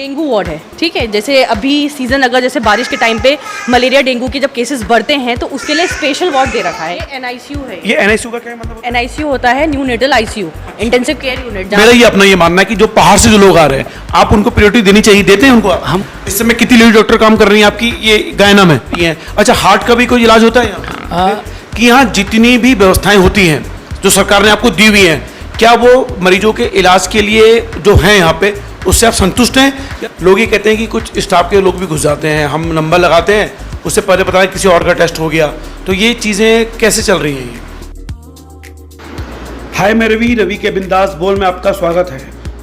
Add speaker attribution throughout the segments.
Speaker 1: Dengue ward है, ठीक है। जैसे अभी सीजन अगर जैसे बारिश के टाइम पे मलेरिया डेंगू के जब केसेस बढ़ते हैं तो उसके लिए स्पेशल वार्ड दे रखा है। ये एनआईसीयू है।
Speaker 2: ये एनआईसीयू का क्या मतलब?
Speaker 1: एनआईसीयू होता है neonatal ICU, intensive care unit.
Speaker 2: मेरा ये अपना ये मानना है कि जो पहाड़ से जो लोग आ रहे हैं आप उनको प्रायोरिटी देनी चाहिए। देते हैं उनको? हम इस समय कितनी लेडी डॉक्टर काम कर रही हैं आपकी ये गायना में? ये अच्छा, हार्ट का भी कोई इलाज होता है यहाँ? कि यहाँ जितनी भी व्यवस्थाएं होती हैं जो सरकार ने आपको दी हुई हैं, क्या वो मरीजों के इलाज के लिए जो हैं यहाँ पे उससे आप संतुष्ट हैं? लोग ये कहते हैं कि कुछ स्टाफ के लोग भी घुस जाते हैं, हम नंबर लगाते हैं उससे पहले पता है किसी और का टेस्ट हो गया, तो ये चीज़ें कैसे चल रही हैं? हाय, मैं रवि के बिंदास बोल में आपका स्वागत है।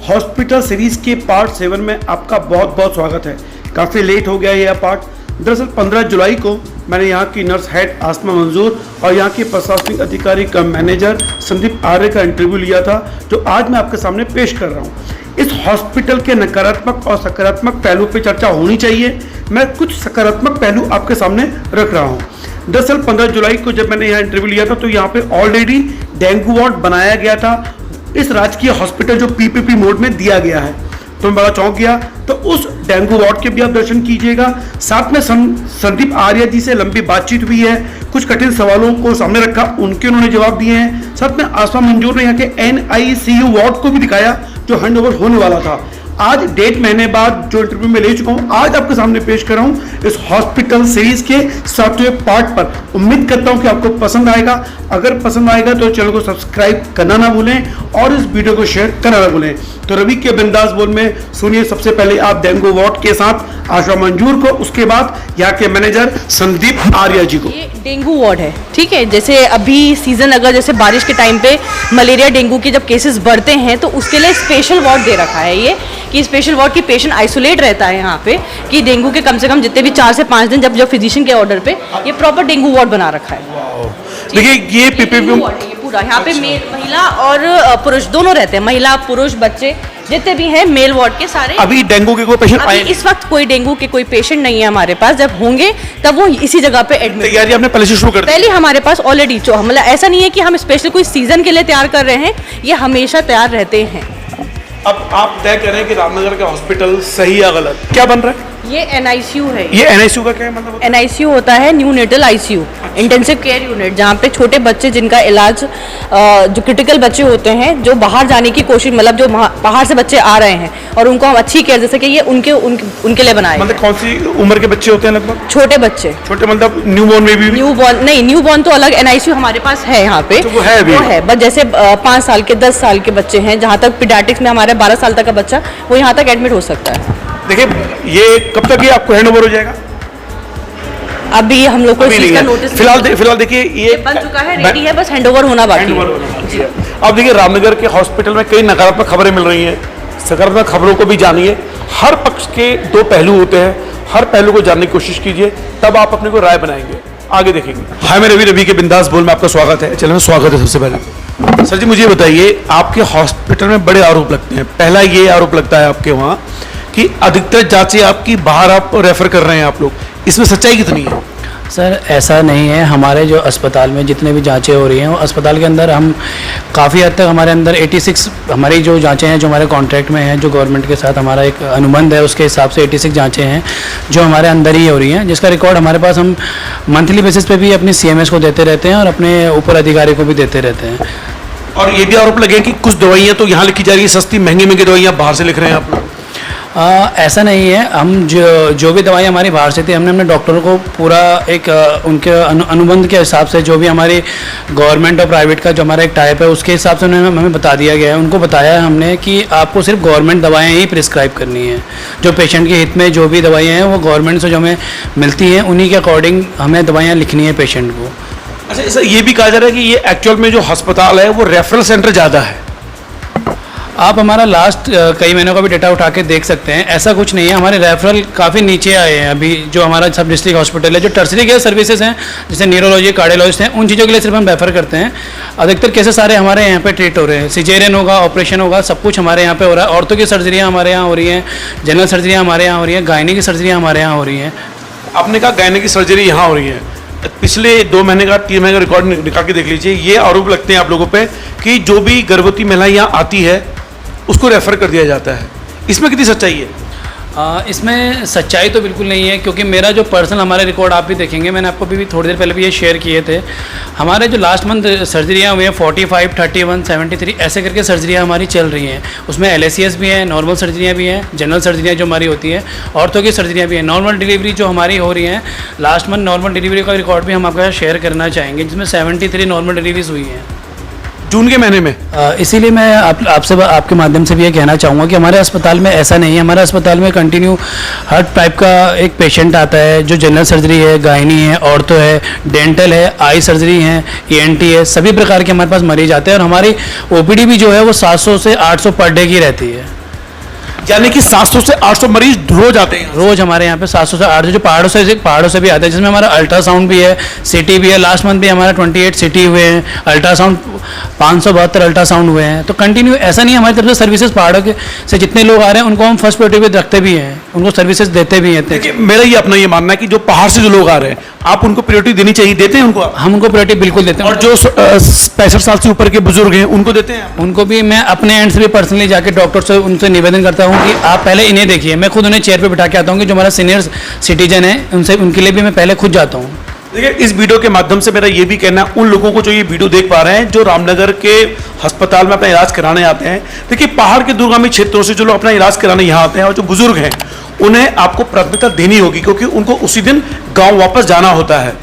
Speaker 2: हॉस्पिटल सीरीज के पार्ट 7 में आपका बहुत बहुत स्वागत है। काफ़ी लेट हो गया यह पार्ट। दरअसल 15 जुलाई को मैंने यहाँ की नर्स हेड आसमा मंजूर और यहाँ के प्रशासनिक अधिकारी कम मैनेजर संदीप आर्य का इंटरव्यू लिया था, जो आज मैं आपके सामने पेश कर रहा हूँ। इस हॉस्पिटल के नकारात्मक और सकारात्मक पहलू पर चर्चा होनी चाहिए। मैं कुछ सकारात्मक पहलू आपके सामने रख रहा हूँ। दरअसल 15 जुलाई को जब मैंने यहाँ इंटरव्यू लिया था तो यहाँ पे ऑलरेडी डेंगू वार्ड बनाया गया था। इस राजकीय हॉस्पिटल जो पीपीपी मोड में दिया गया है, तो मैं बड़ा चौंक गया। तो उस डेंगू वार्ड के भी आप दर्शन कीजिएगा। साथ में संदीप आर्य जी से लंबी बातचीत हुई है, कुछ कठिन सवालों को सामने रखा, उनके उन्होंने जवाब दिए हैं। साथ में आसमा मंजूर ने यहाँ के एनआईसीयू वार्ड को भी दिखाया जो हैंडओवर होने वाला था। आज 1.5 महीने बाद जो इंटरव्यू में ले चुका हूँ, आज आपके सामने पेश कर रहा हूँ इस हॉस्पिटल सीरीज के 7वें पार्ट पर। उम्मीद करता हूँ कि आपको पसंद आएगा। अगर पसंद आएगा तो चैनल को सब्सक्राइब करना ना भूलें और इस वीडियो को शेयर करना ना भूलें। तो रवि के बिंदास बोल में सुनिए सबसे पहले आप डेंगू वार्ड के साथ आशा मंजूर को, उसके बाद यहाँ के मैनेजर संदीप आर्य जी को।
Speaker 1: ये डेंगू वार्ड है, ठीक है। जैसे अभी सीजन अगर जैसे बारिश के टाइम पे मलेरिया डेंगू के जब केसेस बढ़ते हैं तो उसके लिए स्पेशल वार्ड दे रखा है ये, कि स्पेशल वार्ड की पेशेंट आइसोलेट रहता है यहाँ पे, कि डेंगू के कम से कम जितने भी 4 से 5 दिन जब फिजिशियन के ऑर्डर पे ये प्रॉपर डेंगू वार्ड बना रखा है।
Speaker 2: देखिए ये पीपीपी
Speaker 1: पूरा यहाँ पे महिला और पुरुष दोनों रहते हैं, महिला पुरुष बच्चे जितने भी हैं मेल वार्ड के सारे।
Speaker 2: अभी डेंगू के कोई पेशेंट आए?
Speaker 1: इस वक्त कोई डेंगू के कोई पेशेंट नहीं है हमारे पास। जब होंगे तब वो इसी जगह पे एडमिट।
Speaker 2: तैयारी आपने पहले से शुरू कर दी?
Speaker 1: पहले हमारे पास ऑलरेडी मतलब ऐसा नहीं है कि हम स्पेशल कोई सीजन के लिए तैयार कर रहे हैं, ये हमेशा तैयार रहते हैं।
Speaker 2: अब आप तय करें कि रामनगर का हॉस्पिटल सही या गलत, क्या बन रहा है?
Speaker 1: ये एनआईसीयू है।
Speaker 2: ये एनआईसीयू का क्या मतलब?
Speaker 1: एनआईसीयू होता है neonatal ICU, intensive care unit, जहाँ पे छोटे बच्चे जिनका इलाज जो क्रिटिकल बच्चे होते हैं जो बाहर जाने की कोशिश, मतलब जो बाहर से बच्चे आ रहे हैं और उनको हम अच्छी केयर, जैसे कि ये उनके लिए बनाए।
Speaker 2: मतलब कौन सी उम्र के बच्चे होते हैं लगभग?
Speaker 1: छोटे बच्चे।
Speaker 2: छोटे मतलब न्यूबॉर्न में भी?
Speaker 1: न्यूबॉर्न नहीं, न्यूबॉर्न तो अलग एनआईसीयू हमारे पास है यहाँ पे।
Speaker 2: तो वो है अभी?
Speaker 1: वो है, बस जैसे 5 साल के 10 साल के बच्चे हैं, जहाँ तक पीडियाट्रिक्स में हमारे 12 साल तक का बच्चा वो यहाँ तक एडमिट हो सकता है।
Speaker 2: देखिए ये कब तक ये आपको हैंडओवर हो जाएगा?
Speaker 1: अभी हम लोग को इस चीज़ का नोटिस
Speaker 2: फिलहाल देखिए ये
Speaker 1: बन चुका है, रेडी है, बस हैंडओवर होना बाकी है।
Speaker 2: अब देखिए रामनगर के हॉस्पिटल में कई नकारात्मक खबरें मिल रही हैं, सकारात्मक खबरों को भी जानिए। हर पक्ष के 2 पहलू होते हैं, हर पहलू को जानने की कोशिश कीजिए, तब आप अपने को राय बनाएंगे, आगे देखेंगे। हाय, मैं रवि के बिंदास बोल में आपका स्वागत है। चलो स्वागत है। सबसे पहले सर जी मुझे बताइए, आपके हॉस्पिटल में बड़े आरोप लगते हैं। पहला ये आरोप लगता है आपके वहाँ कि अधिकतर जांचें आपकी बाहर आप रेफर कर रहे हैं आप लोग, इसमें सच्चाई कितनी है?
Speaker 3: सर ऐसा नहीं है। हमारे जो अस्पताल में जितने भी जांचें हो रही हैं वो अस्पताल के अंदर हम काफ़ी हद तक हमारे अंदर 86 हमारी जो जांचें हैं जो हमारे कॉन्ट्रैक्ट में हैं, जो गवर्नमेंट के साथ हमारा एक अनुबंध है, उसके हिसाब से 86 जांचें हैं जो हमारे अंदर ही हो रही हैं, जिसका रिकॉर्ड हमारे पास हम मंथली बेसिस पे भी अपनी CMS को देते रहते हैं और अपने ऊपर अधिकारी को भी देते रहते हैं।
Speaker 2: और ये भी आरोप लगे कि कुछ दवाइयाँ तो यहाँ लिखी जा रही है सस्ती, महंगी दवाइयाँ बाहर से लिख रहे हैं आप लोग।
Speaker 3: ऐसा नहीं है। हम जो भी दवाई हमारी बाहर से थी, हमने अपने डॉक्टरों को पूरा एक उनके अनुबंध के हिसाब से, जो भी हमारी गवर्नमेंट और प्राइवेट का जो हमारा एक टाइप है उसके हिसाब से हमें बता दिया गया है। उनको बताया है हमने कि आपको सिर्फ गवर्नमेंट दवाएं ही प्रिस्क्राइब करनी है। जो पेशेंट के हित में जो भी दवाइयाँ हैं वो गवर्नमेंट से जो हमें मिलती हैं उन्हीं के अकॉर्डिंग हमें दवाइयाँ लिखनी है पेशेंट को।
Speaker 2: अच्छा सर, ये भी कहा जा रहा है कि ये एक्चुअल में जो अस्पताल है वो रेफरल सेंटर ज़्यादा है।
Speaker 3: आप हमारा लास्ट कई महीनों का भी डेटा उठा के देख सकते हैं। ऐसा कुछ नहीं है, हमारे रेफरल काफ़ी नीचे आए हैं। अभी जो हमारा सब डिस्ट्रिक्ट हॉस्पिटल है, जो टर्सरी केयर सर्विसेज हैं जैसे न्यूरोलॉजी, कार्डियोलॉजिस्ट हैं, उन चीज़ों के लिए सिर्फ हम रेफर करते हैं। अधिकतर केसेस सारे हमारे यहाँ पे ट्रीट हो रहे हैं। सिजेरियन होगा, ऑपरेशन होगा, सब कुछ हमारे यहाँ पे हो रहा है। औरतों की सर्जरियाँ हमारे यहाँ हो रही हैं, जनरल सर्जरियाँ हमारे यहाँ हो रही हैं, गायनी की सर्जरियाँ हमारे यहाँ हो रही हैं।
Speaker 2: आपने कहा गायनी की सर्जरी यहाँ हो रही है, पिछले 2 महीने का 3 महीने का रिकॉर्ड निकाल के देख लीजिए। ये आरोप लगते हैं आप लोगों पे कि जो भी गर्भवती महिला यहाँ आती है उसको रेफर कर दिया जाता है, इसमें कितनी सच्चाई है?
Speaker 3: इसमें सच्चाई तो बिल्कुल नहीं है, क्योंकि मेरा जो पर्सनल हमारे रिकॉर्ड आप भी देखेंगे, मैंने आपको भी थोड़ी देर पहले भी ये शेयर किए थे। हमारे जो लास्ट मंथ सर्जरियाँ हुई हैं 45, 31, 73 ऐसे करके सर्जरियाँ हमारी चल रही हैं। उसमें LACS भी हैं, नॉर्मल सर्जरियाँ भी हैं, जनरल सर्जरियाँ जो हमारी होती हैं, ऑर्थो की सर्जरियाँ भी हैं, नॉर्मल डिलीवरी जो हमारी हो रही हैं। लास्ट मंथ नॉर्मल डिलीवरी का रिकॉर्ड भी हम आपके साथ शेयर करना चाहेंगे, जिसमें 73 नॉर्मल डिलीवरीज हुई हैं
Speaker 2: जून के महीने में।
Speaker 3: इसीलिए मैं आपसे आपके माध्यम से भी ये कहना चाहूँगा कि हमारे अस्पताल में ऐसा नहीं है। हमारे अस्पताल में कंटिन्यू हर टाइप का एक पेशेंट आता है, जो जनरल सर्जरी है, गायनी है, ऑर्थो है, डेंटल है, आई सर्जरी है, ENT है, सभी प्रकार के हमारे पास मरीज आते हैं। और हमारी OPD भी जो है वो 700 से 800 पर डे की रहती है।
Speaker 2: यानी कि 700 से 800 मरीज रोज आते हैं।
Speaker 3: रोज हमारे यहाँ पे 700 से 800 जो पहाड़ों से भी आते हैं, जिसमें हमारा अल्ट्रासाउंड भी है, CT भी है। लास्ट मंथ भी हमारा 28 CT हुए हैं, अल्ट्रासाउंड 572 अल्ट्रासाउंड हुए हैं। तो कंटिन्यू ऐसा नहीं, हमारी तरफ से सर्विसेज पहाड़ों के से जितने लोग आ रहे हैं उनको हम फर्स्ट प्रायोरिटी पे रखते भी हैं, उनको सर्विसेज देते भी हैं।
Speaker 2: देखिए, मेरा ये अपना ये मानना है कि जो पहाड़ से जो लोग आ रहे हैं, आप उनको प्रायोरिटी देनी चाहिए। देते हैं उनको?
Speaker 3: हम उनको प्रायोरिटी बिल्कुल देते हैं।
Speaker 2: और जो 65 साल से ऊपर के बुजुर्ग हैं उनको देते हैं?
Speaker 3: उनको भी मैं अपने एंड से भी पर्सनली जाके डॉक्टर से उनसे निवेदन करता हूँ कि आप पहले इन्हें देखिए। मैं खुद उन्हें चेयर पे बिठा के आता हूँ कि जो हमारा सीनियर सिटीजन है उनसे, उनके लिए भी मैं पहले खुद जाता हूँ।
Speaker 2: देखिए, इस वीडियो के माध्यम से मेरा ये भी कहना है उन लोगों को जो ये वीडियो देख पा रहे हैं, जो रामनगर के अस्पताल में अपना इलाज कराने आते हैं। देखिए, पहाड़ के दुर्गमी क्षेत्रों से जो लोग अपना इलाज कराने यहाँ आते हैं और जो बुजुर्ग हैं, उन्हें आपको प्राथमिकता देनी होगी, क्योंकि उनको उसी दिन गाँव वापस जाना होता है।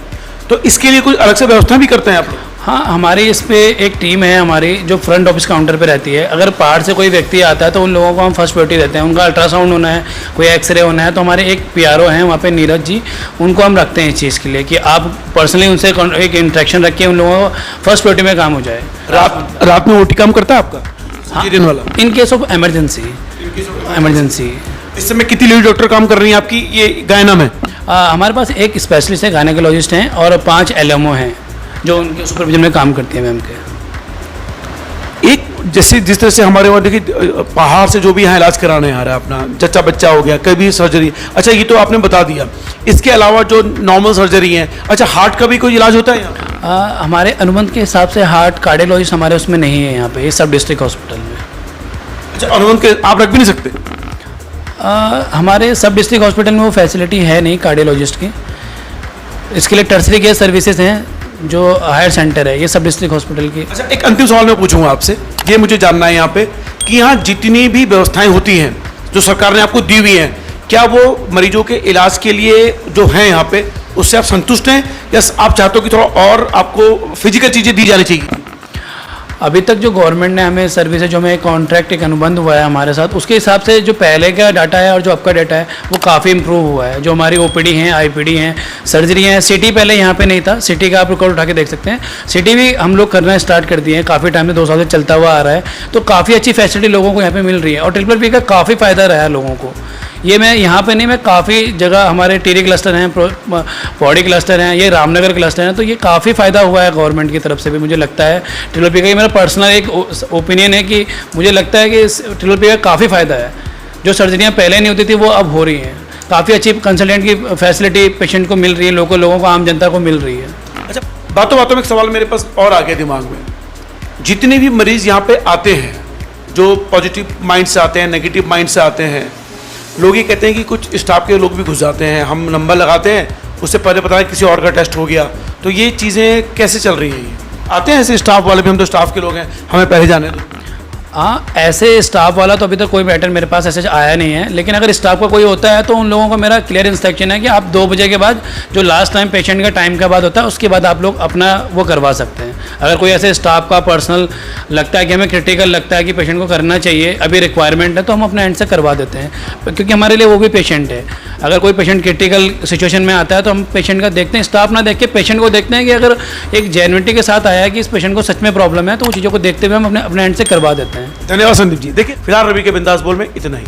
Speaker 2: तो इसके लिए कुछ अलग से व्यवस्था भी करते हैं आप लोग?
Speaker 3: हाँ, हमारी इस पे एक टीम है हमारी जो फ्रंट ऑफिस काउंटर पे रहती है। अगर पहाड़ से कोई व्यक्ति आता है तो उन लोगों को हम फर्स्ट प्रायोरिटी देते हैं। उनका अल्ट्रासाउंड होना है, कोई एक्सरे होना है, तो हमारे एक PRO हैं वहाँ पे नीरज जी, उनको हम रखते हैं इस चीज़ के लिए कि आप पर्सनली उनसे एक इंटरेक्शन रखिए, उन लोगों को फर्स्ट प्रायोरिटी में काम हो जाए।
Speaker 2: रात में OT काम करता है आपका?
Speaker 3: हाँ,
Speaker 2: दिन वाला
Speaker 3: इन केस ऑफ इमरजेंसी।
Speaker 2: इस समय कितनी लेडी डॉक्टर काम कर रही हैं आपकी ये गायना में?
Speaker 3: हमारे पास एक स्पेशलिस्ट है, गायनेकोलॉजिस्ट हैं, और 5 LMO हैं जो उनके सुपरविजन में काम करती है मैम के।
Speaker 2: एक जैसे जिस तरह से हमारे वहाँ देखिए, पहाड़ से जो भी यहाँ इलाज कराने आ रहा है, अपना जच्चा बच्चा हो गया, कभी सर्जरी, अच्छा ये तो आपने बता दिया। इसके अलावा जो नॉर्मल सर्जरी है, अच्छा हार्ट का भी कोई इलाज होता है यहाँ?
Speaker 3: हमारे अनुबंध के हिसाब से हार्ट कार्डियोलॉजिस्ट हमारे उसमें नहीं है यहाँ पे, ये सब डिस्ट्रिक्ट हॉस्पिटल में।
Speaker 2: अच्छा, अनुबंध के आप रख भी नहीं सकते?
Speaker 3: हमारे सब डिस्ट्रिक्ट हॉस्पिटल में वो फैसिलिटी है नहीं कार्डियोलॉजिस्ट की। इसके लिए टर्सरी केयर सर्विसेज हैं जो हायर सेंटर है, ये सब डिस्ट्रिक्ट हॉस्पिटल की।
Speaker 2: अच्छा, एक अंतिम सवाल मैं पूछूंगा आपसे, ये मुझे जानना है यहाँ पे कि यहाँ जितनी भी व्यवस्थाएं होती हैं जो सरकार ने आपको दी हुई हैं, क्या वो मरीजों के इलाज के लिए जो हैं यहाँ पे, उससे आप संतुष्ट हैं, या आप चाहते हो कि थोड़ा और आपको फिजिकल चीज़ें दी जानी चाहिए?
Speaker 3: अभी तक जो गवर्नमेंट ने हमें सर्विस है, जो हमें कॉन्ट्रैक्ट एक अनुबंध हुआ है हमारे साथ, उसके हिसाब से जो पहले का डाटा है और जो अब का डाटा है वो काफ़ी इंप्रूव हुआ है। जो हमारी OPD हैं, IPD हैं, सर्जरी हैं, CT पहले यहाँ पे नहीं था, CT का आप रिकॉर्ड उठा के देख सकते हैं। CT भी हम लोग करना स्टार्ट कर दिए हैं, काफ़ी टाइम से 2 साल से चलता हुआ आ रहा है। तो काफ़ी अच्छी फैसिलिटी लोगों को यहाँ पर मिल रही है, और ट्रिपल P का काफ़ी फ़ायदा रहा है लोगों को। ये मैं यहाँ पे नहीं, मैं काफ़ी जगह, हमारे टिहरी क्लस्टर हैं, पौड़ी क्लस्टर हैं, ये रामनगर क्लस्टर हैं, तो ये काफ़ी फ़ायदा हुआ है गवर्नमेंट की तरफ से भी। मुझे लगता है ट्रिपल P का, ये मेरा पर्सनल एक ओपिनियन है कि मुझे लगता है कि ट्रिपल P का काफ़ी फ़ायदा है। जो सर्जरियाँ पहले नहीं होती थी वो अब हो रही हैं। काफ़ी अच्छी कंसल्टेंट की फैसिलिटी पेशेंट को मिल रही है, लोगों को, आम जनता को मिल रही है।
Speaker 2: अच्छा, बातों बातों में एक सवाल मेरे पास और आ गया दिमाग में। जितने भी मरीज़ यहाँ पे आते हैं, जो पॉजिटिव माइंड से आते हैं, नेगेटिव माइंड से आते हैं, लोग ये कहते हैं कि कुछ स्टाफ के लोग भी घुस जाते हैं, हम नंबर लगाते हैं, उससे पहले पता है किसी और का टेस्ट हो गया। तो ये चीज़ें कैसे चल रही हैं? ये आते हैं ऐसे स्टाफ वाले भी, हम तो स्टाफ के लोग हैं, हमें पहले जाने दो।
Speaker 3: हाँ, ऐसे स्टाफ वाला तो अभी तक कोई मैटर मेरे पास ऐसे आया नहीं है, लेकिन अगर स्टाफ का कोई होता है तो उन लोगों को मेरा क्लियर इंस्ट्रक्शन है कि आप 2 बजे के बाद, जो लास्ट टाइम पेशेंट का टाइम के बाद होता है, उसके बाद आप लोग अपना वो करवा सकते हैं। अगर कोई ऐसे स्टाफ का पर्सनल लगता है कि हमें क्रिटिकल लगता है कि पेशेंट को करना चाहिए, अभी रिक्वायरमेंट है, तो हम अपने एंड से करवा देते हैं, क्योंकि हमारे लिए वो भी पेशेंट है। अगर कोई पेशेंट क्रिटिकल सिचुएशन में आता है तो हम पेशेंट का देखते हैं, स्टाफ ना देख के पेशेंट को देखते हैं कि अगर एक जेन्युइनिटी के साथ आया है कि इस पेशेंट को सच में प्रॉब्लम है, तो वो चीज़ों को देखते हुए हम अपने एंड से करवा देते हैं।
Speaker 2: धन्यवाद संदीप जी। देखिए, फिलहाल रवि के बिंदास बोल में इतना ही।